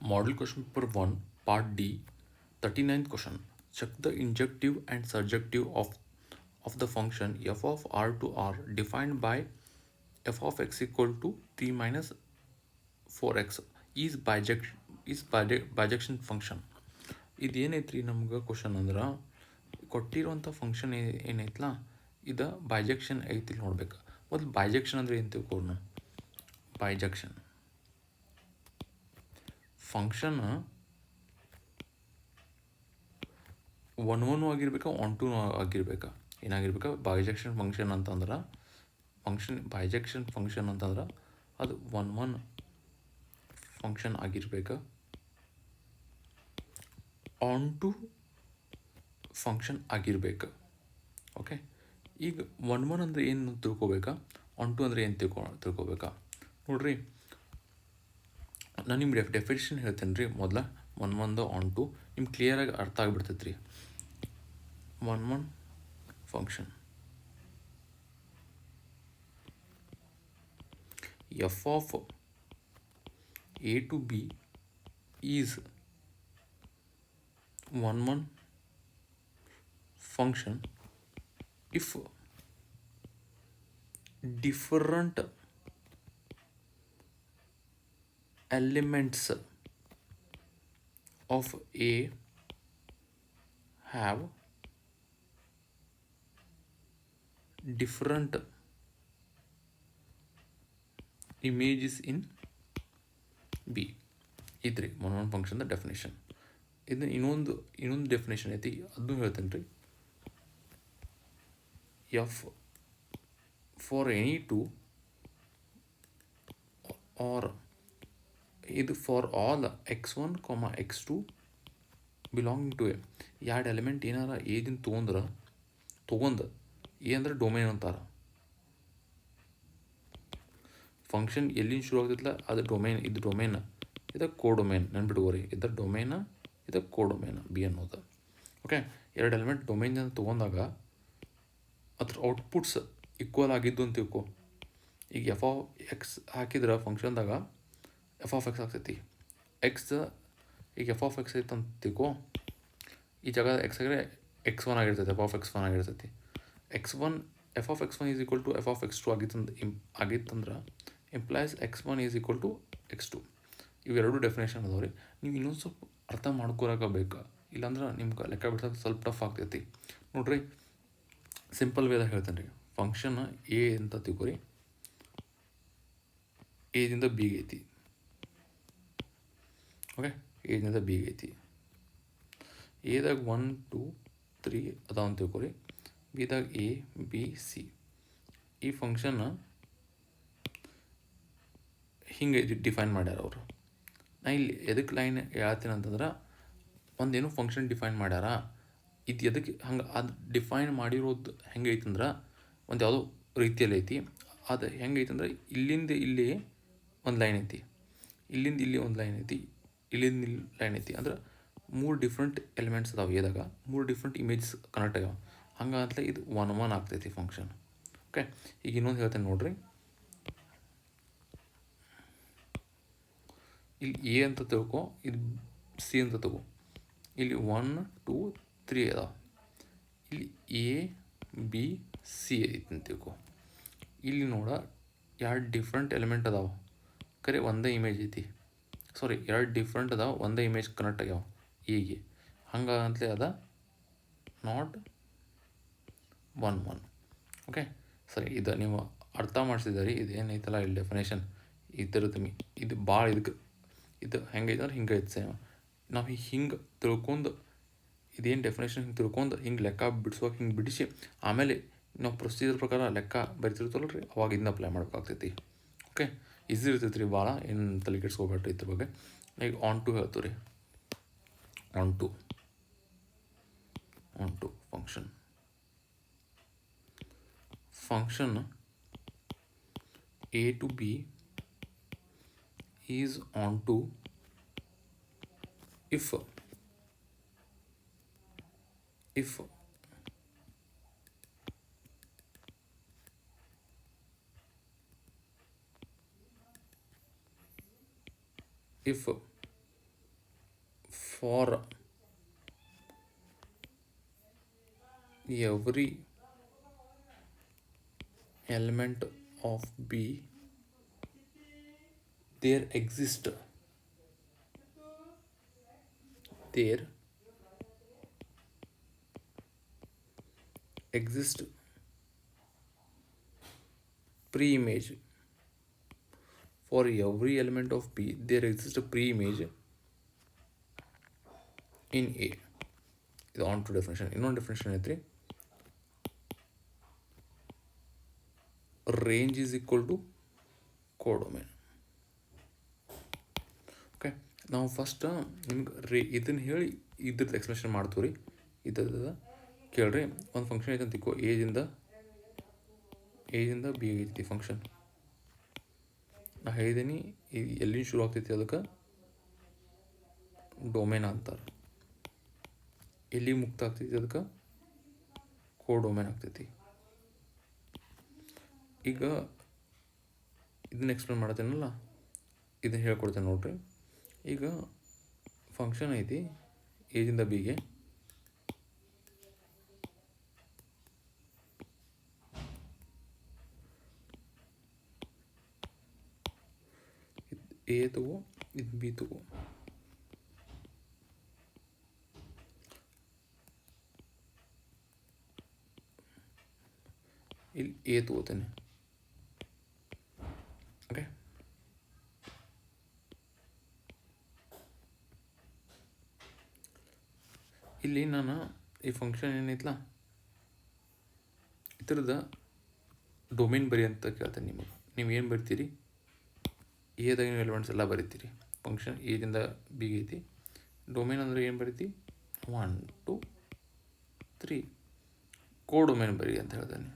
Model question paper 1, part D, 39th question. Check the injective and surjective of the function f of r to r defined by f of x equal to 3 minus 4x is bijection function. ಇದೇನೈತ್ರಿ ನಮ್ಗೆ question ಅಂದ್ರೆ ಕೊಟ್ಟಿರುವಂಥ function ಏನೈತಲ್ಲ ಇದು ಬೈಜೆಕ್ಷನ್ ಐತಿ ನೋಡ್ಬೇಕು. ಮೊದಲು ಬೈಜೆಕ್ಷನ್ ಅಂದರೆ ಏನು ತಿಳ್ಕೊಳ್ಳೋಣ. ಬೈಜೆಕ್ಷನ್ ಫಂಕ್ಷನ್ ಒನ್ ಆಗಿರ್ಬೇಕಾ ಆನ್ ಟೂ ಆಗಿರ್ಬೇಕಾ ಏನಾಗಿರ್ಬೇಕಾ ಬೈಜೆಕ್ಷನ್ ಫಂಕ್ಷನ್ ಅಂತಂದ್ರೆ ಬೈಜೆಕ್ಷನ್ ಫಂಕ್ಷನ್ ಅಂತಂದ್ರೆ ಅದು ಒನ್ ಫಂಕ್ಷನ್ ಆಗಿರ್ಬೇಕಾ ಆನ್ ಟು ಫಂಕ್ಷನ್ ಆಗಿರ್ಬೇಕು. ಓಕೆ, ಈಗ ಒನ್ ಅಂದರೆ ಏನು ತಿಳ್ಕೊಬೇಕಾ, ಆನ್ ಟು ಅಂದರೆ ಏನು ತಿಳ್ಕೊಬೇಕಾ ನೋಡ್ರಿ. ನಾನು ನಿಮ್ಗೆ ಡೆಫಿನೇಷನ್ ಹೇಳ್ತೇನೆ ರೀ. ಮೊದಲ ಒನ್ ಆನ್ ಟು ನಿಮ್ಗೆ ಕ್ಲಿಯರಾಗಿ ಅರ್ಥ ಆಗಿಬಿಡ್ತೈತೆ ರೀ. One function f of A to B is one function if different elements of A have different images in B. ಇದ್ರಿ ಒನ್ ಫಂಕ್ಷನ್ ಡೆಫಿನೇಷನ್. ಇದು ಇನ್ನೊಂದು ಡೆಫಿನೇಷನ್ ಐತಿ, ಅದನ್ನು ಹೇಳ್ತೇನೆ ರೀ. F for any two are ಇದು for all x1, x2 belonging to A. ಎರಡು element ಏನಾರ ಏದಿನ ತೊಗೊಂಡು ಎ ಅಂದ್ರೆ ಡೊಮೇನ್ ಅಂತಾರೆ. ಫಂಕ್ಷನ್ ಎಲ್ಲಿಂದ ಶುರು ಆಗ್ತೈತಲ್ಲ ಅದು ಡೊಮೇನ್. ಇದು ಡೊಮೇನ್, ಇದು ಕೋಡೊಮೇನ್. ನೆನ್ಬಿಟ್ಕೋರಿ, ಇದು ಡೊಮೇನ, ಇದು ಕೋಡೊಮೇನ್ ಬಿ ಅನ್ನೋದು. ಓಕೆ, ಎರಡು ಎಲಿಮೆಂಟ್ ಡೊಮೇನಿಂದ ತೊಗೊಂಡಾಗ ಅದ್ರ ಔಟ್ಪುಟ್ಸ್ ಈಕ್ವಲ್ ಆಗಿದ್ದು ಅಂತ ತಿಳ್ಕೊ. ಈಗ ಎಫ್ ಆಫ್ ಎಕ್ಸ್ ಹಾಕಿದ್ರೆ ಫಂಕ್ಷನ್ದಾಗ ಎಫ್ ಆಫ್ ಎಕ್ಸ್ ಆಗ್ತೈತಿ. ಎಕ್ಸ್ ಈಗ ಎಫ್ ಆಫ್ ಎಕ್ಸ್ ಐತೆ ಅಂತ ತಿಳ್ಕೊ. ಈ ಜಾಗ ಎಕ್ಸ್ ಆಗಿದ್ರೆ x1 ಆಗಿರ್ತೈತಿ, ಎಫ್ ಆಫ್ x1 ಆಗಿರ್ತೈತಿ. F of x1 is equal to f of x2 ಆಗಿತ್ತಂದ್ರೆ implies x1 is equal to x2. ಇವೆರಡು ಡೆಫಿನೇಷನ್ ಅದಾವ ರೀ. ನೀವು ಇನ್ನೊಂದು ಸ್ವಲ್ಪ ಅರ್ಥ ಮಾಡ್ಕೊಳಕಬೇಕು, ಇಲ್ಲಾಂದ್ರೆ ನಿಮ್ಗೆ ಲೆಕ್ಕ ಬಿಡ್ಸೋಕೆ ಸ್ವಲ್ಪ ಟಫ್ ಆಗ್ತೈತಿ ನೋಡ್ರಿ. ಸಿಂಪಲ್ ವೇದಾಗ ಹೇಳ್ತೇನೆ ರೀ. ಫಂಕ್ಷನ್ ಎ ಅಂತ ತಿಳ್ಕೊರಿ. ಎದಿಂದ ಬಿಗೆ ಐತಿ. ಓಕೆ, ಎದಿಂದ ಬಿಗೆ ಐತಿ. ಎದಾಗ 1 2 3 ಅದಾವ ಅಂತ ತಿಳ್ಕೊರಿ. ಬಿದಾಗ ಎ ಬಿ ಸಿ. ಈ ಫಂಕ್ಷನ್ ಹಿಂಗೆ ಡಿಫೈನ್ ಮಾಡ್ಯಾರ ಅವರು. ನಾ ಇಲ್ಲಿ ಎದಕ್ಕೆ ಲೈನ್ ಹೇಳ್ತೀನಿ ಅಂತಂದ್ರೆ, ಒಂದೇನು ಫಂಕ್ಷನ್ ಡಿಫೈನ್ ಮಾಡ್ಯಾರ, ಇದು ಎದಕ್ಕೆ ಹಂಗೆ ಅದು ಡಿಫೈನ್ ಮಾಡಿರೋದು ಹೆಂಗೆ ಐತಂದ್ರೆ ಒಂದು ಯಾವುದೋ ರೀತಿಯಲ್ಲಿ ಐತಿ. ಅದು ಹೆಂಗೆ ಐತಂದ್ರೆ ಇಲ್ಲಿಂದ ಇಲ್ಲಿ ಒಂದು ಲೈನ್ ಐತಿ, ಇಲ್ಲಿಂದ ಇಲ್ಲಿ ಒಂದು ಲೈನ್ ಐತಿ, ಇಲ್ಲಿಂದ ಇಲ್ಲಿ ಲೈನ್ ಐತಿ. ಅಂದ್ರೆ 3 ಡಿಫ್ರೆಂಟ್ ಎಲಿಮೆಂಟ್ಸ್ ಅದಾವೆ ಎದಾಗ, 3 ಡಿಫ್ರೆಂಟ್ ಇಮೇಜಸ್ ಕನೆಕ್ಟ್ ಆಗ್ಯಾವ. ಹಂಗಂತಲೇ ಇದು ಒನ್ ಆಗ್ತೈತಿ ಫಂಕ್ಷನ್. ಓಕೆ, ಈಗ ಇನ್ನೊಂದು ಹೇಳ್ತೇನೆ ನೋಡ್ರಿ. ಇಲ್ಲಿ ಎ ಅಂತ ತಿಳ್ಕೊ, ಇದು ಸಿ ಅಂತ ತಗೋ. ಇಲ್ಲಿ 1 2 3 ಅದಾವ. ಇಲ್ಲಿ ಎ ಬಿ ಸಿ ಐತಿ ಅಂತ ತಿಳ್ಕೊ. ಇಲ್ಲಿ ನೋಡ ಎರಡು ಡಿಫ್ರೆಂಟ್ ಎಲಿಮೆಂಟ್ ಅದಾವೆ, ಖರೆ ಒಂದೇ ಇಮೇಜ್ ಐತಿ. ಸಾರಿ, ಎರಡು ಡಿಫ್ರೆಂಟ್ ಅದಾವೆ, ಒಂದೇ ಇಮೇಜ್ ಕನೆಕ್ಟ್ ಆಗ್ಯಾವ ಹೀಗೆ. ಹಂಗಂತಲೇ ಅದ ನಾಟ್ ಒನ್. ಓಕೆ, ಸರಿ, ಇದು ನೀವು ಅರ್ಥ ಮಾಡಿಸಿದಾರಿ. ಇದು ಏನೈತಲ್ಲ ಇಲ್ಲಿ ಡೆಫಿನೇಷನ್ ಇದ್ರದ್ದು ಇದು ಭಾಳ ಇದು ಹೆಂಗೈತೆ ಅಂದ್ರೆ ಹಿಂಗೆ ಐತೆ ಸೇಮ್. ನಾವು ಹಿಂಗೆ ತಿಳ್ಕೊಂಡು ಇದೇನು ಡೆಫಿನೇಷನ್ ಹಿಂಗೆ ತಿಳ್ಕೊಂಡು ಹಿಂಗೆ ಲೆಕ್ಕ ಬಿಡಿಸುವಾಗ ಹಿಂಗೆ ಬಿಡಿಸಿ ಆಮೇಲೆ ನಾವು ಪ್ರೊಸೀಜರ್ ಪ್ರಕಾರ ಲೆಕ್ಕ ಬರಿತಿರ್ತಲ್ಲ ರೀ, ಅವಾಗ ಇದನ್ನ ಅಪ್ಲೈ ಮಾಡೋಕ್ಕಾಗ್ತೈತಿ. ಓಕೆ, ಈಸಿ ಇರ್ತೈತೆ ರೀ ಭಾಳ, ಏನು ತಲೆ ಕೆಡ್ಸ್ಕೊಬೇಡ್ರಿ ಇದ್ರ ಬಗ್ಗೆ. ಈಗ ಆನ್ ಟು ಹೇಳ್ತೀವಿ ರೀ. Onto function A to B is on to if for every element of B there exist pre-image. For every element of B there exists a pre-image in A. ಇದು onto definition. ಇನ್ನೊಂದು definition ಐತ್ರಿ, range is equal to codomain. Okay, ನಾವು first ನಿಮ್ಗೆ ಇದನ್ನು ಹೇಳಿ ಇದ್ರದ್ದು explanation ಮಾಡ್ತೀವಿ ರೀ. ಇದ್ರದ ಕೇಳ್ರಿ, ಒಂದು ಫಂಕ್ಷನ್ ಐತೆ ಅಂತಿಕೋ, ಏಜಿಂದ ಬಿ ಐತಿ ಫಂಕ್ಷನ್. ನಾ ಹೇಳಿದ್ದೀನಿ ಎಲ್ಲಿಂದ ಶುರು ಆಗ್ತೈತಿ ಅದಕ್ಕೆ ಡೊಮೇನ್ ಅಂತಾರೆ, ಎಲ್ಲಿ ಮುಕ್ತ ಆಗ್ತೈತಿ ಅದಕ್ಕೆ ಕೋಡೊಮೇನ್ ಆಗ್ತೈತಿ. ಈಗ ಇದನ್ನ ಎಕ್ಸ್ಪ್ಲೇನ್ ಮಾಡತ್ತೇನಲ್ಲ, ಇದನ್ನ ಹೇಳ್ಕೊಡ್ತೇನೆ ನೋಡ್ರಿ. ಈಗ ಫಂಕ್ಷನ್ ಐತಿ ಏಜಿಂದ ಬಿಗೆ, ಎ ತಗೋ, ಇದು ಬಿ ತಗೋ. ಇಲ್ಲಿ ಎ ತಗೋತೇನೆ. ಓಕೆ, ಇಲ್ಲಿ ನಾನು ಈ ಫಂಕ್ಷನ್ ಏನೈತಲ್ಲ ಇದ್ರದ ಡೊಮೇನ್ ಬರಿ ಅಂತ ಕೇಳ್ತೇನೆ ನಿಮಗೆ. ನೀವು ಏನು ಬರ್ತೀರಿ, ಎದಾಗಿನ ಎಲಿಮೆಂಟ್ಸ್ ಎಲ್ಲ ಬರೀತೀರಿ. ಫಂಕ್ಷನ್ ಏದಿಂದ ಬಿಗೆ ಐತಿ, ಡೊಮೇನ್ ಅಂದರೆ ಏನು ಬರೀತಿ, 1 2 3 ಕೋಡೊಮೇನ್ ಬರಿ ಅಂತ ಹೇಳ್ತೇನೆ.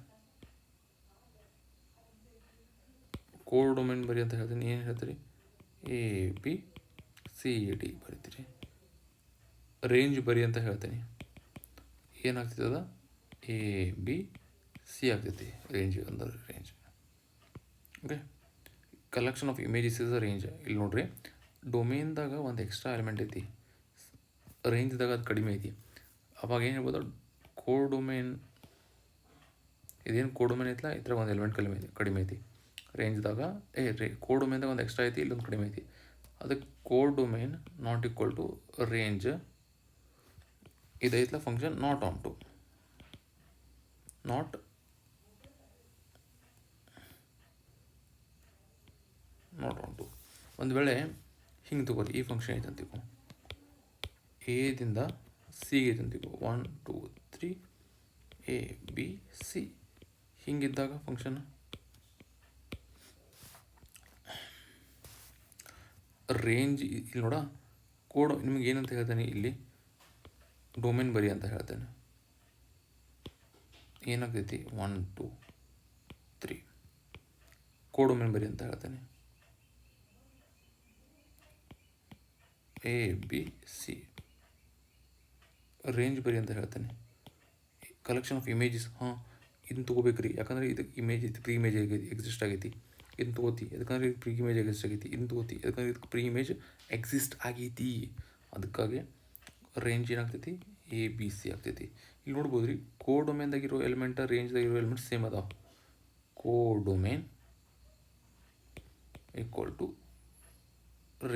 ಕೋಡೊಮೇನ್ ಬರಿ ಅಂತ ಹೇಳ್ತೀನಿ. ಏನು ಹೇಳ್ತೀರಿ, ABCD ಬರೀತೀರಿ. ರೇಂಜ್ ಬರಿ ಅಂತ ಹೇಳ್ತೀನಿ. ಏನಾಗ್ತೈತೆ ಅದ, ABC ಆಗ್ತೈತಿ. ರೇಂಜ್ ಅಂದ್ರೆ range. Okay, collection of images is a range. ಇಲ್ಲಿ ನೋಡ್ರಿ, ಡೊಮೇನ್ದಾಗ ಒಂದು ಎಕ್ಸ್ಟ್ರಾ ಎಲಿಮೆಂಟ್ ಐತಿ, ರೇಂಜ್ದಾಗ ಅದು ಕಡಿಮೆ ಐತಿ. ಅವಾಗ ಏನು ಹೇಳ್ಬೋದು, ಕೋಡೊಮೇನ್, ಇದೇನು ಕೋಡೊಮೇನ್ ಐತಲ್ಲ ಇದ್ರಾಗ ಒಂದು ಎಲಿಮೆಂಟ್ ಕಡಿಮೆ ಐತಿ. ರೇಂಜ್ದಾಗ ಕೋಡೊಮೇನ್ದಾಗ ಒಂದು ಎಕ್ಸ್ಟ್ರಾ ಐತಿ, ಇಲ್ಲೊಂದು ಕಡಿಮೆ ಐತಿ. ಅದಕ್ಕೆ codomain not equal to range. ಇದೈತಲ್ಲ ಫಂಕ್ಷನ್ ನಾಟ್ ಆನ್ ಟು ಒಂದು ವೇಳೆ ಹಿಂಗೆ ತಗೋರಿ, ಈ ಫಂಕ್ಷನ್ ಐತೆ ಅಂತಿಕೋ, ಎದಿಂದ ಸಿಗೆ ಐತೆ ಅಂತಿಕೋ, 1 2 3 ABC. ಹಿಂಗಿದ್ದಾಗ ಫಂಕ್ಷನ್ ರೇಂಜ್ ಇಲ್ಲಿ ನೋಡ, ಕೋಡ್ ನಿಮ್ಗೆ ಏನಂತ ಹೇಳ್ತೇನೆ, ಇಲ್ಲಿ ಡೊಮೇನ್ ಬರಿ ಅಂತ ಹೇಳ್ತೇನೆ. ಏನಾಗ್ತೈತಿ, 1 2 3 ಕೋಡೊಮೇನ್ ಬರಿ ಅಂತ ಹೇಳ್ತೇನೆ. ABC ರೇಂಜ್ ಬರಿ ಅಂತ ಹೇಳ್ತೇನೆ. ಕಲೆಕ್ಷನ್ ಆಫ್ ಇಮೇಜಸ್, ಹಾಂ ಇದನ್ನ ತೊಗೋಬೇಕ್ರಿ, ಯಾಕಂದರೆ ಇದು ಇಮೇಜ್ ಇದು ಪ್ರೀ ಇಮೇಜ್ ಎಕ್ಸಿಸ್ಟ್ ಆಗೈತಿ. ಇದನ್ನ ತೊಗೋತಿ ಯಾಕಂದರೆ ಇದು ಪ್ರೀ ಇಮೇಜ್ ಎಕ್ಸಿಸ್ಟ್ ಆಗೈತಿ. ಇದನ್ನ ತೊಗೋತಿ ಯಾಕಂದರೆ ಇದು ಪ್ರೀ ಇಮೇಜ್ ಎಕ್ಸಿಸ್ಟ್ ಆಗೈತಿ. ಅದಕ್ಕಾಗಿ ರೇಂಜ್ ಏನಾಗ್ತೈತಿ, ABC ಆಗ್ತೈತಿ. ಇಲ್ಲಿ ನೋಡ್ಬೋದು ರೀ, ಕೋಡೊಮೇನ್ದಾಗಿರೋ ಎಲಿಮೆಂಟ್ ರೇಂಜ್ದಾಗಿರೋ ಎಲಿಮೆಂಟ್ ಸೇಮ್ ಅದಾವ. Codomain equal to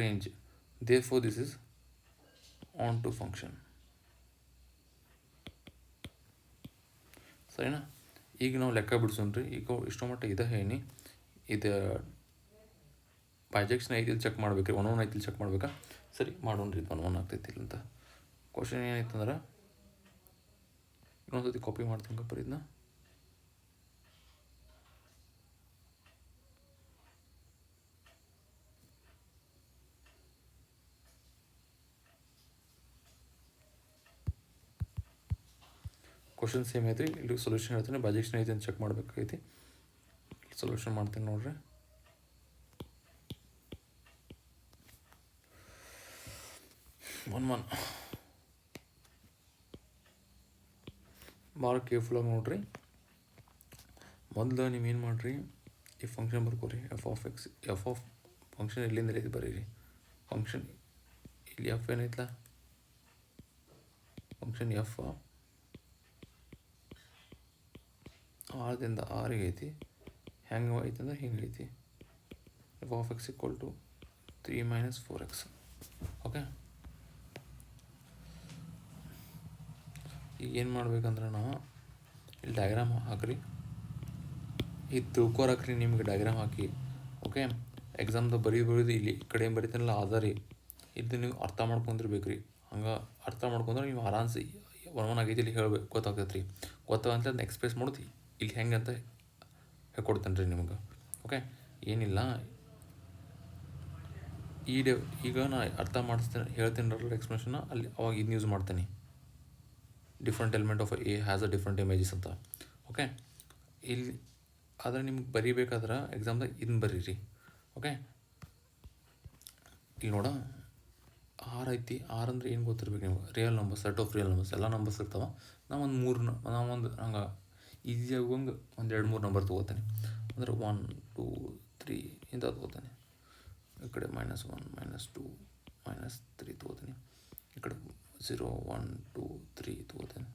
range, therefore this is onto function. ಸರಿನಾ? ಈಗ ನಾವು ಲೆಕ್ಕ ಬಿಡಿಸೋಣ್ರಿ. ಈಗ ಇಷ್ಟೋ ಮಟ್ಟ ಇದೆ ಹೇಳಿ, ಇದು ಬೈಜೆಕ್ಟ್ಸ್ನ ಐತಿಲ್ಲಿ ಚೆಕ್ ಮಾಡ್ಬೇಕ್ರಿ, 1 1 ಐತಿಲ್ಲಿ ಚೆಕ್ ಮಾಡ್ಬೇಕಾ? ಸರಿ ಮಾಡೋಣ್ರಿ, ಇದು 1 1 ಆಗ್ತೈತಿ ಇಲ್ಲ ಅಂತ. ಕ್ವಶನ್ ಏನಾಯ್ತಂದ್ರೆ, ಇನ್ನೊಂದು ಸತಿ ಕಾಪಿ ಮಾಡ್ತೀನಿ ಕಪ್ಪರಿ ಇದನ್ನ. ಕ್ವಶನ್ ಸೇಮ್ ಐತಿ, ಇಲ್ಲಿ ಸೊಲ್ಯೂಷನ್ ಹೇಳ್ತೀನಿ. ಬೈಜೆಕ್ಟ್ಸ್ನ ಐತಿ ಅಂತ ಚೆಕ್ ಮಾಡ್ಬೇಕಾಗೈತಿ. ಸೊಲ್ಯೂಷನ್ ಮಾಡ್ತೀನಿ ನೋಡ್ರಿ. ಒನ್ ಭಾಳ ಕೇರ್ಫುಲ್ಲಾಗಿ ನೋಡ್ರಿ. ಮೊದಲು ನೀವೇನು ಮಾಡಿರಿ, ಈ ಫಂಕ್ಷನ್ ಬರ್ಕೋರಿ, ಎಫ್ ಆಫ್ ಫಂಕ್ಷನ್ ಇಲ್ಲಿಂದ ಇದು ಬರೀರಿ. ಫಂಕ್ಷನ್ ಇಲ್ಲಿ ಎಫ್ ಏನೈತಲ್ಲ ಫಂಕ್ಷನ್ ಎಫ್ ಆರ್ದಿಂದ ಆರಿಗೆ ಐತಿ. ಹೆಂಗೆ ಐತಿ ಅಂದ್ರೆ ಹಿಂಗೆ ಐತಿ. F of x equal to 3 - 4x. Okay, ಈಗ ಏನು ಮಾಡ್ಬೇಕಂದ್ರೆ ನಾವು ಇಲ್ಲಿ ಡಯಾಗ್ರಾಮ್ ಹಾಕ್ರಿ, ಇದು ತಿಳ್ಕೊರಕ್ರಿ ನಿಮ್ಗೆ ಡಯಾಗ್ರಾಮ್ ಹಾಕಿ. ಓಕೆ, ಎಕ್ಸಾಮ್ದು ಬರೀದು ಇಲ್ಲಿ ಈ ಕಡೆ ಏನು ಬರೀತಾನಲ್ಲ ಆಧಾರಿ ಇದು ನೀವು ಅರ್ಥ ಮಾಡ್ಕೊಂಡಿರ್ಬೇಕು ರೀ. ಹಂಗೆ ಅರ್ಥ ಮಾಡ್ಕೊಂಡ್ರೆ ನೀವು ಆರಾಮ್ಸೆ ಒನ್ ಆಗೈತಿ ಇಲ್ಲಿ ಹೇಳ್ಬೇಕು, ಗೊತ್ತಾಗ್ತೈತೆ ರೀ. ಗೊತ್ತಾಗಂತ ಅದನ್ನ ಎಕ್ಸ್ಪ್ರೆಸ್ ಮಾಡೋದು ಇಲ್ಲಿ ಹೆಂಗೆ ಅಂತ ಹೇಳ್ಕೊಡ್ತೇನೆ ರೀ ನಿಮ್ಗೆ. ಓಕೆ, ಏನಿಲ್ಲ, ಈಗ ನಾ ಅರ್ಥ ಮಾಡಿಸ್ತೇನೆ ಹೇಳ್ತೀನಿ ಎಕ್ಸ್ಪ್ರೆಷನ್ನ, ಅಲ್ಲಿ ಅವಾಗ ಇದನ್ನ ಯೂಸ್ ಮಾಡ್ತೀನಿ. Different element of A has a different images ಅಂತ. ಓಕೆ, ಇಲ್ಲಿ ಆದರೆ ನಿಮ್ಗೆ ಬರೀಬೇಕಾದ್ರೆ ಎಕ್ಸಾಮ್ದಾಗ ಇದನ್ನ ಬರೀರಿ. ಓಕೆ, ಇಲ್ಲಿ ನೋಡ ಆರ್ ಐತಿ. ಆರ್ ಅಂದರೆ ಏನು ಗೊತ್ತಿರ್ಬೇಕು ನಿಮ್ಗೆ? Real numbers, set of real numbers, ಎಲ್ಲ ನಂಬರ್ಸ್ ಇರ್ತಾವೆ. ನಾವೊಂದು ಹಂಗೆ ಈಸಿಯಾಗಿ ಒಂದು 2-3 ನಂಬರ್ ತೊಗೋತೇನೆ. ಅಂದ್ರೆ 1 2 3 ಇಂಥ ತೊಗೋತೇನೆ. ಈ ಕಡೆ -1 -2 -3 ತೊಗೋತೀನಿ. ಈ ಕಡೆ 0 1 2 3 ತೊಗೋತೇನೆ.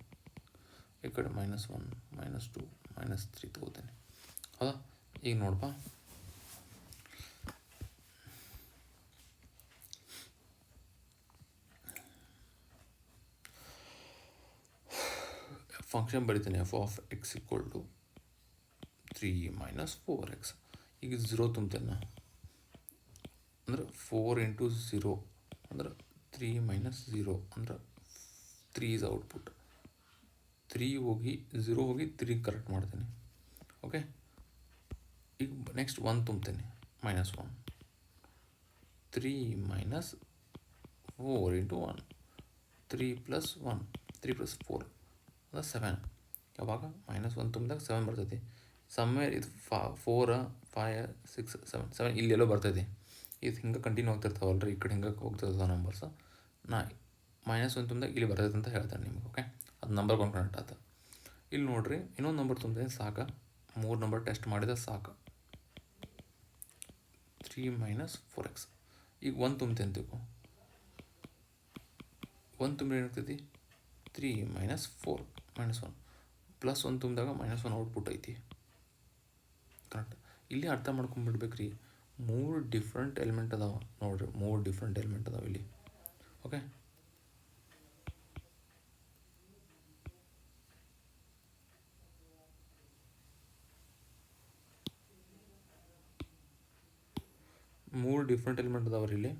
ಈ ಕಡೆ -1 -2 -3 ತೊಗೋತೇನೆ. ಹೌದಾ? ಈಗ ನೋಡಪ್ಪ, ಫಂಕ್ಷನ್ ಬರಿತೀನಿ f of x equal to 3 - 4x. ಈಗ 0 ತುಂಬ್ತೇನೆ ಅಂದ್ರೆ 4 × 0 ಅಂದ್ರೆ 3 - 0 ಅಂದ್ರೆ 3 ಇಸ್ ಔಟ್ಪುಟ್. 3 ಹೋಗಿ 0 ಹೋಗಿ 3 ಕರೆಕ್ಟ್ ಮಾಡ್ತೇನೆ. ಓಕೆ, ಈಗ ನೆಕ್ಸ್ಟ್ 1 ತುಂಬ್ತೇನೆ, -1. 3 - 4 × 1 3 + 1 3 + 4 ಅಂದರೆ 7. ಯಾವಾಗ -1 ತುಂಬಿದಾಗ 7 ಬರ್ತೈತಿ. ಸಮ್ವೇರ್ ಇದು 4 5 6 7 ಇಲ್ಲೆಲ್ಲೋ ಬರ್ತೈತಿ. ಇದು ಹಿಂಗೆ ಕಂಟಿನ್ಯೂ ಆಗ್ತಿರ್ತಾವಲ್ಲ ರೀ, ಈ ಕಡೆ ಹಿಂಗೆ ಹೋಗ್ತಿರ್ತಾವೆ ನಂಬರ್ಸ್. ನಾ -1 ತುಂಬಿದಾಗ ಇಲ್ಲಿ ಬರ್ತೈತೆ ಅಂತ ಹೇಳ್ತಾನೆ ನಿಮ್ಗೆ. ಓಕೆ, ಅದು ನಂಬರ್ ಕನೆಕ್ಟ್ ಆಯ್ತು. ಇಲ್ಲಿ ನೋಡಿರಿ, ಇನ್ನೊಂದು ನಂಬರ್ ತುಂಬಿದೆ ಸಾಕು. 3 ನಂಬರ್ ಟೆಸ್ಟ್ ಮಾಡಿದ ಸಾಕು. 3 - 4x. ಈಗ 1 ತುಂಬ್ತೇನೆ ತಿಳ್ಕೊ. 1 ತುಂಬಿದ್ರೆ ಏನಾಗ್ತೈತಿ? 3 - 4 -1 +1 ತುಂಬಿದಾಗ -1 ಔಟ್ಪುಟ್ ಐತಿ. ಕರೆಕ್ಟ್. ಇಲ್ಲಿ ಅರ್ಥ ಮಾಡ್ಕೊಂಡ್ಬಿಡ್ಬೇಕು ರೀ, 3 ಡಿಫ್ರೆಂಟ್ ಎಲಿಮೆಂಟ್ ಅದಾವೆ ನೋಡಿರಿ. 3 ಡಿಫ್ರೆಂಟ್ ಎಲಿಮೆಂಟ್ ಅದಾವೆ ಇಲ್ಲಿ. ಓಕೆ, ಮೂರು ಡಿಫ್ರೆಂಟ್ ಎಲಿಮೆಂಟ್ ಅದಾವ್ರಿ ಇಲ್ಲಿ.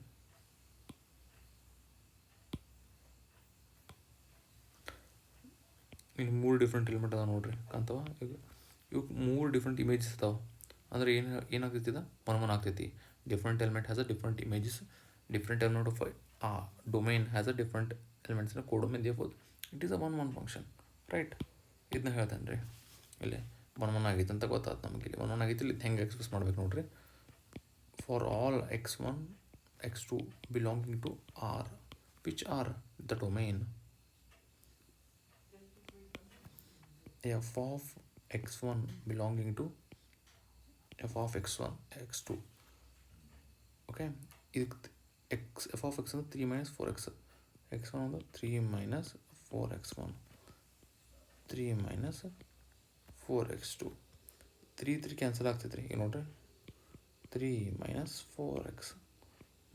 ಇಲ್ಲಿ 3 ಡಿಫ್ರೆಂಟ್ ಎಲಿಮೆಂಟ್ ಅದಾವೆ ನೋಡ್ರಿ, ಕಾಣ್ತಾವ. ಈಗ ಇವಕ್ಕೆ 3 ಡಿಫ್ರೆಂಟ್ ಇಮೇಜಸ್ ಅದಾವೆ. ಅಂದರೆ ಏನಾಗ್ತೈತಿ? ಇದು 1 1 ಆಗ್ತೈತಿ. Different element has a different images. Different element of domain has a different ಎಲಿಮೆಂಟ್ಸ್ನ codomain therefore it is a 1 1 function. Right, ಇದನ್ನ ಹೇಳ್ತೇನೆ ರೀ. ಇಲ್ಲಿ 1 1 ಆಗೈತೆ ಅಂತ ಗೊತ್ತಾಯ್ತು ನಮಗೆ. ಇಲ್ಲಿ 1 1 ಆಗೈತಿ. ಇಲ್ಲಿ ಹೆಂಗೆ ಎಕ್ಸ್ಪ್ರೆಸ್ ಮಾಡ್ಬೇಕು ನೋಡ್ರಿ. For all x1 x2 belonging to R, which are the domain f of x1 belonging to f of x1 x2. Okay, ಇದಕ್ಕೆ f of x ಅಂದರೆ 3 - 4x. x1 ಅಂದರೆ 3 - 4x1 3 - 4x2. 3 3 ಕ್ಯಾನ್ಸಲ್ ಆಗ್ತೈತೆ ರೀ. ಈಗ ನೋಡ್ರಿ, 3 - 4x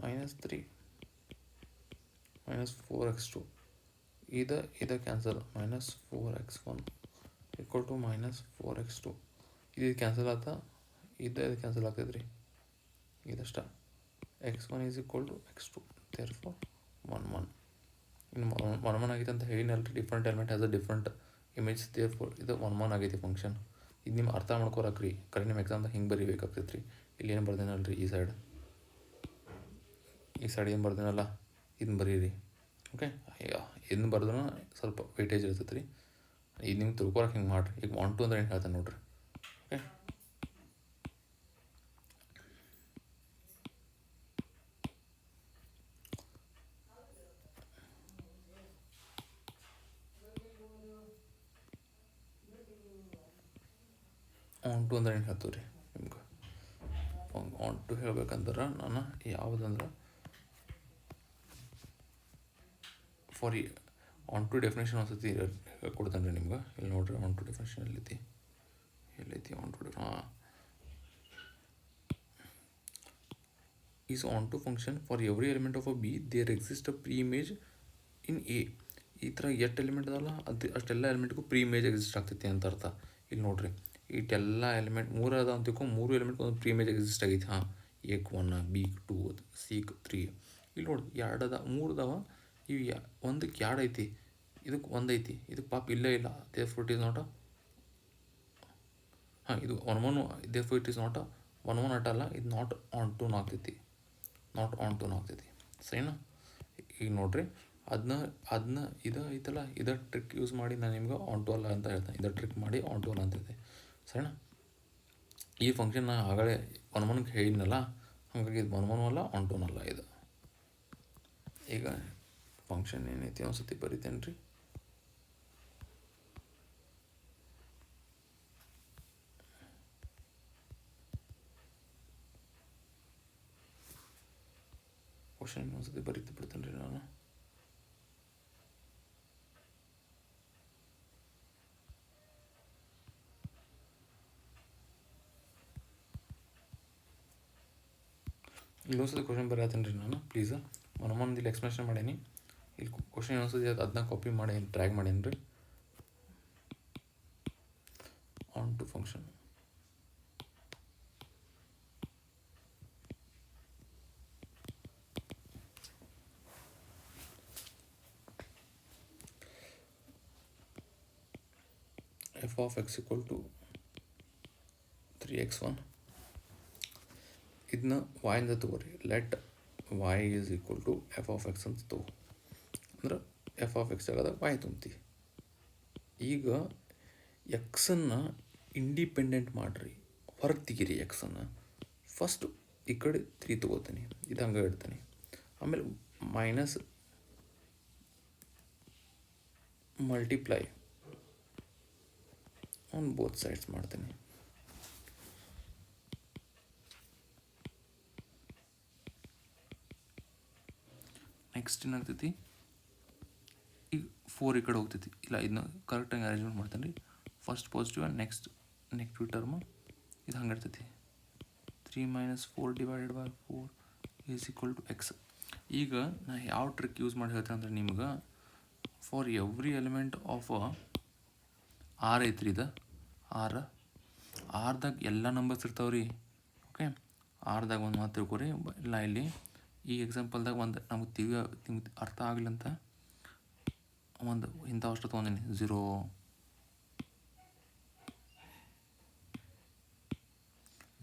-3 -4x2. ಇದು cancel. -4x1 = -4x2. ಇದು cancel ಆತ. ಇದು ಕ್ಯಾನ್ಸಲ್ ಆಗ್ತೈತೆ ರೀ. ಇದಷ್ಟ x1 = x2. therefore 1 1. ಇನ್ನು 1 1 ಆಗೈತೆ ಅಂತ ಹೇಳಿನಲ್ರಿ. Different element has a different image. therefore ಇದು 1 1 ಆಗೈತಿ ಫಂಕ್ಷನ್. ಇದು ನಿಮ್ಮ ಅರ್ಥ ಮಾಡ್ಕೊರಕ್ರಿ. ಕರೆ ನಿಮ್ಮ ಎಕ್ಸಾಮ್ದಾಗ ಹಿಂಗೆ ಬರೀಬೇಕಾಗ್ತೈತೆ ರೀ. ಇಲ್ಲಿ ಏನು ಬರ್ದೇನಲ್ರಿ, ಈ ಸೈಡ್ ಏನು ಬರ್ದೇನಲ್ಲ, ಇದನ್ನ ಬರೀರಿ. ಓಕೆ, ಇದನ್ನ ಬರ್ದ್ರೂ ಸ್ವಲ್ಪ ವೇಟೇಜ್ ಇರ್ತೈತೆ ರೀ. ಇದು ನಿಮ್ಗೆ ತಿಳ್ಕೊಳಕ್ಕೆ ಹಿಂಗೆ ಮಾಡಿರಿ. ಈಗ 1 2 ಅಂದ್ರೆ ಏನು ಹೇಳ್ತಾನೆ ನೋಡ್ರಿ. ಓಕೆ, 1 2 ಅಂದ್ರೆ ಏನು ಹೇಳ್ತೀವಿ ರೀ ನಿಮ್ಗೆ? 1 2 ಹೇಳ್ಬೇಕಂದ್ರೆ ನಾನು ಯಾವುದಂದ್ರೆ ಫಾರ್ ಆನ್ ಟು ಡೆಫಿನೇಷನ್ ಒಂದ್ಸತಿ ಕೊಡ್ತಾನೆ ರೀ ನಿಮ್ಗೆ. ಇಲ್ಲಿ ನೋಡ್ರಿ ಆನ್ ಟು ಡೆಫಿನೇಷನ್ ಎಲ್ಲೈತಿ ಆನ್ ಟು ಹಾಂ is onto function for every element of a B there exist a preimage in A. ಈ ಥರ ಎಷ್ಟು ಎಲಿಮೆಂಟ್ ಅದಲ್ಲ ಅಷ್ಟೆಲ್ಲ ಎಲಿಮೆಂಟ್ಗೂ ಪ್ರೀ ಇಮೇಜ್ ಎಕ್ಸಿಸ್ಟ್ ಆಗ್ತೈತಿ ಅಂತ ಅರ್ಥ. ಇಲ್ಲಿ ನೋಡ್ರಿ ಇಷ್ಟೆಲ್ಲ ಎಲಿಮೆಂಟ್ 3 ಅದ ಅಂತಿಕೊ 3 ಎಲಿಮೆಂಟ್ ಒಂದು ಪ್ರೀ ಇಮೇಜ್ ಎಕ್ಸಿಸ್ಟ್ ಆಗೈತಿ. ಹಾಂ ಎಕ್ 1 ಬಿ 2 ಸಿ 3. ಇಲ್ಲಿ ನೋಡಿ 2 ಅದ 3 ಅದಾವ. ಇವು ಒಂದಕ್ಕೆ 2 ಐತಿ, ಇದಕ್ಕೆ 1 ಐತಿ, ಇದಕ್ಕೆ ಪಾಪ ಇಲ್ಲ ದೇರ್ಫೋರ್ ಇಟ್ ಈಸ್ ನಾಟ್ ಹಾಂ ಇದು 1 1 ದೇರ್ಫೋರ್ ಇಟ್ ಈಸ್ ನಾಟ್ 1 1 ಅಲ್ಲ, ಇದು ನಾಟ್ ಆನ್ ಟು ಆಗ್ತೈತಿ, ನಾಟ್ ಆನ್ ಟು ಆಗ್ತೈತಿ. ಸರಿನಾ? ಈಗ ನೋಡ್ರಿ ಅದನ್ನ ಇದು ಐತಲ್ಲ, ಇದ ಟ್ರಿಕ್ ಯೂಸ್ ಮಾಡಿ ನಾನು ನಿಮ್ಗೆ ಆನ್ ಟು ಅಲ್ಲ ಅಂತ ಹೇಳ್ತೇನೆ. ಇದ ಟ್ರಿಕ್ ಮಾಡಿ ಆನ್ ಟು ಅಲ್ಲ ಅಂತೈತೆ. ಸರಿನಾ? ಈ ಫಂಕ್ಷನ್ ನಾನು ಆಗಲೇ 1 1ಗೆ ಹೇಳಿದ್ನಲ್ಲ, ಹಾಗಾಗಿ ಇದು 1 1 ಅಲ್ಲ ಆನ್ ಟು ಅಲ್ಲ ಇದು. ಈಗ ಫಂಕ್ಷನ್ ಏನೈತಿ ಒಂದ್ಸತಿ ಬರಿತೇನೆ ರೀ. ಕ್ವಶನ್ ಒಂದ್ಸತಿ ಬರೀತು ಬಿಡ್ತೇನೆ ರೀ ನಾನು. ಇಲ್ಲೊಂದ್ಸತಿ ಕ್ವಶನ್ ಬರೀತೀನಿ ರೀ ನಾನು, ಪ್ಲೀಸ್. ಮನಮಂದು ಇಲ್ಲಿ ಎಕ್ಸ್ಪ್ಲೇಷನ್ ಮಾಡೀನಿ. ಇಲ್ಲಿ ಕ್ವಶನ್ ಇನ್ನೊಂದ್ಸತಿ ಅದನ್ನ ಕಾಪಿ ಮಾಡಿ ಟ್ರ್ಯಾಕ್ ಮಾಡೀನಿ ರೀ. Onto function f of x equal to 3x1. ಇದನ್ನ y ಇಂದ ತಗೋರಿ. Let y is equal to f of x ಅಂತ ತಗೋ. ಅಂದ್ರೆ ಎಫ್ ಆಫ್ ಎಕ್ಸ್ ಜಾಗದಾಗ y ತುಂಬ್ತಿ. ಈಗ ಎಕ್ಸನ್ನು ಇಂಡಿಪೆಂಡೆಂಟ್ ಮಾಡಿರಿ, ಹೊರಗೆ ತೆಗೀರಿ ಎಕ್ಸನ್ನು. ಫಸ್ಟು ಈ ಕಡೆ 3 ತೊಗೋತೀನಿ, ಇದು ಹಂಗೆ ಇಡ್ತೀನಿ. ಆಮೇಲೆ minus multiply on both sides ಮಾಡ್ತೀನಿ. ನೆಕ್ಸ್ಟ್ ಏನಾಗ್ತೈತಿ, ಈಗ 4 ಈ ಕಡೆ ಹೋಗ್ತೈತಿ. ಇಲ್ಲ ಇದನ್ನ ಕರೆಕ್ಟಾಗಿ ಅರೇಂಜ್ಮೆಂಟ್ ಮಾಡ್ತೇನೆ ರೀ. First positive and next negative term ಇದು ಹಂಗೆ ಇರ್ತೈತಿ. 3 - 4 divided by 4 is equal to x. ಈಗ ನಾ ಯಾವ ಟ್ರಿಕ್ ಯೂಸ್ ಮಾಡಿ ಹೇಳ್ತೇನೆ ಅಂದ್ರೆ ನಿಮ್ಗೆ, for every element of R ಐತ್ರಿ, ಇದು ಆರ್ದಾಗ ಎಲ್ಲ ನಂಬರ್ಸ್ ಇರ್ತಾವೆ ರೀ. ಓಕೆ, ಆರ್ದಾಗ ಒಂದು ಮಾತು ತಿಳ್ಕೊರಿ. ಇಲ್ಲ ಇಲ್ಲಿ ಈ ಎಕ್ಸಾಂಪಲ್ದಾಗ ಒಂದು ನಮಗೆ ಅರ್ಥ ಆಗಲಿ ಅಂತ ಒಂದು ಇಂಥ ಅಷ್ಟು ತೊಗೊಂಡಿನಿ. 0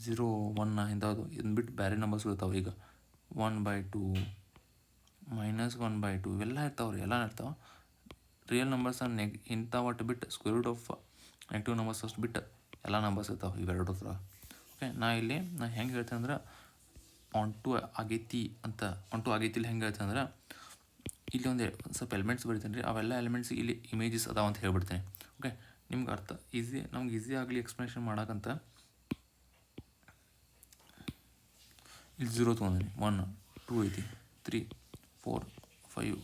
0 1 ಇಂಥದ್ದು ಇದನ್ನ ಬಿಟ್ಟು ಬೇರೆ ನಂಬರ್ಸ್ ಇರ್ತಾವೆ. ಈಗ 1/2 -1/2 ಇವೆಲ್ಲ ಇರ್ತಾವೆ ರೀ, ಎಲ್ಲ ಇರ್ತಾವೆ. ರಿಯಲ್ ನಂಬರ್ಸ್ ಇಂಥ ಒಟ್ಟು ಬಿಟ್ಟು square root of negative numbers ಅಷ್ಟು ಬಿಟ್ಟು ಎಲ್ಲ ನಂಬರ್ಸ್ ಇರ್ತಾವೆ ಇವೆರಡು ಹತ್ರ. ಓಕೆ, ನಾ ಹೆಂಗೆ ಹೇಳ್ತೇನೆ ಅಂದ್ರೆ ಆನ್ ಟು ಆಗೈತಿ ಅಂತ. ಆನ್ ಟು ಆಗೈತಿ ಇಲ್ಲಿ ಹೆಂಗೆ ಹೇಳ್ತೇನೆ ಅಂದ್ರೆ, ಇಲ್ಲಿ ಒಂದು ಸ್ವಲ್ಪ ಎಲಿಮೆಂಟ್ಸ್ ಬರಿತೀನಿ ರೀ. ಅವೆಲ್ಲ ಎಲಿಮೆಂಟ್ಸ್ ಇಲ್ಲಿ ಇಮೇಜಸ್ ಅದಾವ ಅಂತ ಹೇಳ್ಬಿಡ್ತೀನಿ. ಓಕೆ, ನಿಮ್ಗೆ ಅರ್ಥ ನಮ್ಗೆ ಈಸಿ ಆಗಲಿ ಎಕ್ಸ್ಪ್ಲನೇಷನ್ ಮಾಡೋಕ್ಕಂತ ಇಲ್ಲಿ 0 ತೊಗೊಂಡಿನಿ. 1 2 ಐತಿ, 3 4 5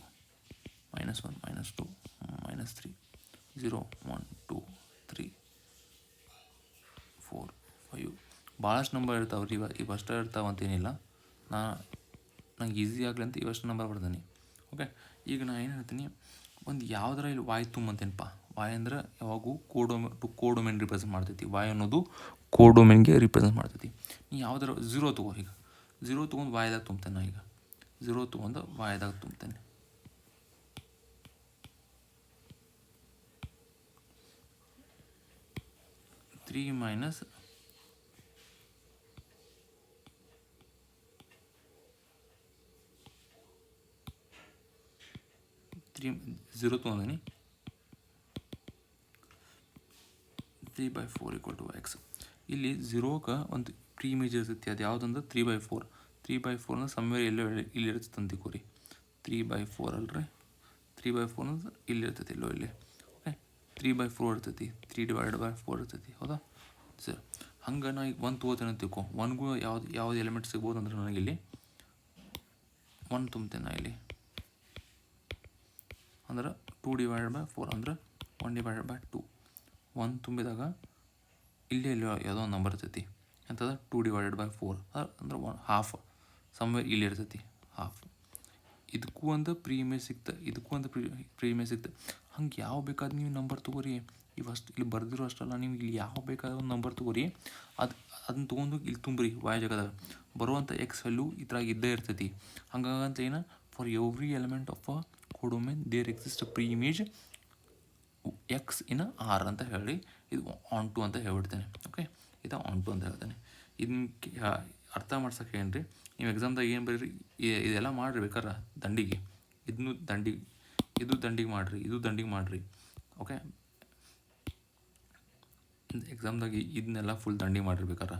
-1 -2 -3 0 1 2 3 4 5 ಭಾಳಷ್ಟು ನಂಬರ್ ಇರ್ತಾವೆ ರೀ. ಇವಷ್ಟೇ ಇರ್ತಾವೆ ಅಂತೇನಿಲ್ಲ. ನಂಗೆ ಈಸಿ ಆಗಲಿ ಅಂತ ಇವಷ್ಟು ನಂಬರ್ ಬರ್ತೀನಿ. ಓಕೆ, ಈಗ ನಾನು ಏನು ಹೇಳ್ತೀನಿ, ಒಂದು ಯಾವ್ದಾರ ಇಲ್ಲಿ ವಾಯ್ ತುಂಬಂತೇನಪ್ಪ. ವಾಯ್ ಅಂದ್ರೆ ಯಾವಾಗೂ ಕೋಡೊಮೆನ್ ರಿಪ್ರೆಸೆಂಟ್ ಮಾಡ್ತೈತಿ. ವಾಯ್ ಅನ್ನೋದು ಕೋಡೊಮೆನ್ಗೆ ರಿಪ್ರೆಸೆಂಟ್ ಮಾಡ್ತೈತಿ. ನೀ ಯಾವ್ದಾರ 0 ತೊಗೋ. ಈಗ 0 ತೊಗೊಂಡು ವಾಯ್ದಾಗ ತುಂಬ್ತೇನೆ. ನಾ ಈಗ 0 ತೊಗೊಂಡು ವಾಯ್ದಾಗ ತುಂಬ್ತೇನೆ. -3 0 ತೊಗೊಂಡಿನಿ. 3/4 = x. ಇಲ್ಲಿ 0ಗೆ ಒಂದು ಪ್ರೀ ಇಮೇಜ್ ಇರ್ತೈತಿ. ಅದು ಯಾವುದಂದ್ರೆ 3/4. 3/4 ಅಂದ್ರೆ ಸಮ್ವೇರ್ ಎಲ್ಲೋ ಇಲ್ಲಿ ಇರ್ತೈತೆ ಅಂತಿಕೋರಿ. 3/4 ಅಲ್ರಿ, 3/4 ಅಂದ್ರೆ ಇಲ್ಲಿ ಇರ್ತೈತಿ ಎಲ್ಲೋ ಇಲ್ಲಿ. ಓಕೆ, 3/4 ಇರ್ತೈತಿ. 3/4 ಇರ್ತೈತಿ. ಹೌದಾ ಸರ್? ಹಂಗೆ ನಾ ಈಗ 1 ತೊಗೋತೇನೆ ಅಂತ ತಿಳ್ಕೊ. 1ಗೂ ಯಾವ್ದು ಎಲಿಮೆಂಟ್ ಸಿಗ್ಬೋದು ಅಂದ್ರೆ ನನಗಿಲ್ಲಿ 1 ತುಂಬ್ತೇನೆ. ನಾ ಇಲ್ಲಿ ಅಂದ್ರೆ 2 ಡಿವೈಡೆಡ್ ಬೈ 4 ಅಂದರೆ 1 ಡಿವೈಡೆಡ್ ಬೈ 2. 1 ತುಂಬಿದಾಗ ಇಲ್ಲೇ ಯಾವುದೋ ಒಂದು ನಂಬರ್ ಇರ್ತೈತಿ ಎಂಥದ್ದು 2 ಡಿವೈಡೆಡ್ ಬೈ 4 ಅಂದ್ರೆ 1/2 ಸಮ್ವೇರ್ ಇಲ್ಲಿ ಇರ್ತೈತಿ 1/2. ಇದಕ್ಕೂ ಒಂದು ಪ್ರೀ ಇಮೇಜ್ ಸಿಕ್ತು, ಇದಕ್ಕೂ ಒಂದು ಪ್ರೀ ಇಮೇಜ್ ಸಿಕ್ತು. ಹಂಗೆ ಯಾವ ಬೇಕಾದ್ರೆ ನೀವು ನಂಬರ್ ತೊಗೋರಿ, ಇವಷ್ಟು ಇಲ್ಲಿ ಬರೆದಿರೋ ಅಷ್ಟಲ್ಲ, ನೀವು ಇಲ್ಲಿ ಯಾವ ಬೇಕಾದ ಒಂದು ನಂಬರ್ ತೊಗೋರಿ, ಅದನ್ನ ತೊಗೊಂಡು ಇಲ್ಲಿ ತುಂಬ್ರಿ y ಜಾಗದಾಗ. ಬರುವಂಥ ಎಕ್ಸ್ ವ್ಯಾಲ್ಯೂ ಇದ್ರಾಗ ಇದ್ದೇ ಇರ್ತೈತಿ. ಹಂಗಂತ ಏನು, for every element of a codomain there exist preimage x in R ಅಂತ ಹೇಳಿ ಇದು ಆನ್ ಟು ಅಂತ ಹೇಳ್ಬಿಡ್ತೇನೆ. ಓಕೆ, ಇದು ಆನ್ ಟು ಅಂತ ಹೇಳ್ತೇನೆ. ಇದನ್ನ ಅರ್ಥ ಮಾಡ್ಸೋಕೆ ಏನು ರೀ, ನೀವು ಎಕ್ಸಾಮ್ದಾಗ ಏನು ಬರೀರಿ, ಇದೆಲ್ಲ ಮಾಡಿರಿ ಬೇಕಾರೆ ದಂಡಿಗೆ, ಇದನ್ನು ದಂಡಿಗೆ, ಇದು ದಂಡಿಗೆ ಮಾಡಿರಿ, ಇದು ದಂಡಿಗೆ ಮಾಡಿರಿ. ಓಕೆ, ಎಕ್ಸಾಮ್ದಾಗ ಇದನ್ನೆಲ್ಲ ಫುಲ್ ದಂಡಿಗೆ ಮಾಡಿರಿ ಬೇಕಾರೆ,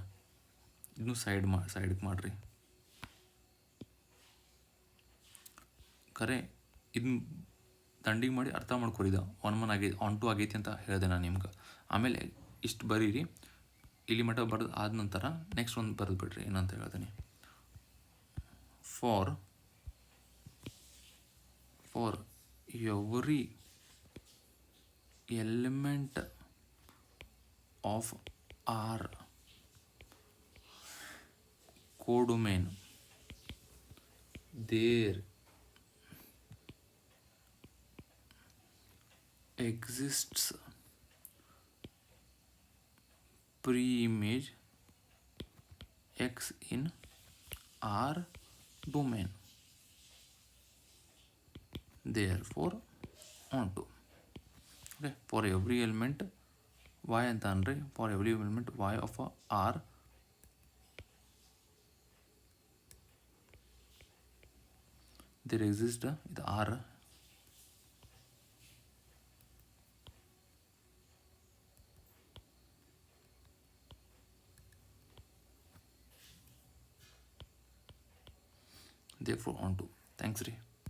ಇದನ್ನು ಸೈಡ್ಗೆ ಮಾಡಿರಿ. ಖರೆ ಇದನ್ನ ದಂಡಿಗೆ ಮಾಡಿ ಅರ್ಥ ಮಾಡ್ಕೊರಿದ 1 ಆಗೈತಿ, ಆನ್ ಟು ಆಗೈತಿ ಅಂತ ಹೇಳಿದೆ ನಾನು ನಿಮ್ಗೆ. ಆಮೇಲೆ ಇಷ್ಟು ಬರೀರಿ, ಇಲ್ಲಿ ಮಟ್ಟ ಬರೆದು ಆದ ನಂತರ ನೆಕ್ಸ್ಟ್ ಒಂದು ಬರೆದು ಬಿಡ್ರಿ. ಏನಂತ ಹೇಳ್ತೀನಿ, for every element of R codomain there exists pre-image x in R domain, therefore onto. Okay, for every element y ಅಂತ ಅಂದರೆ for every element y of R there exists ಇದು R therefore onto. Thanks ರೀ.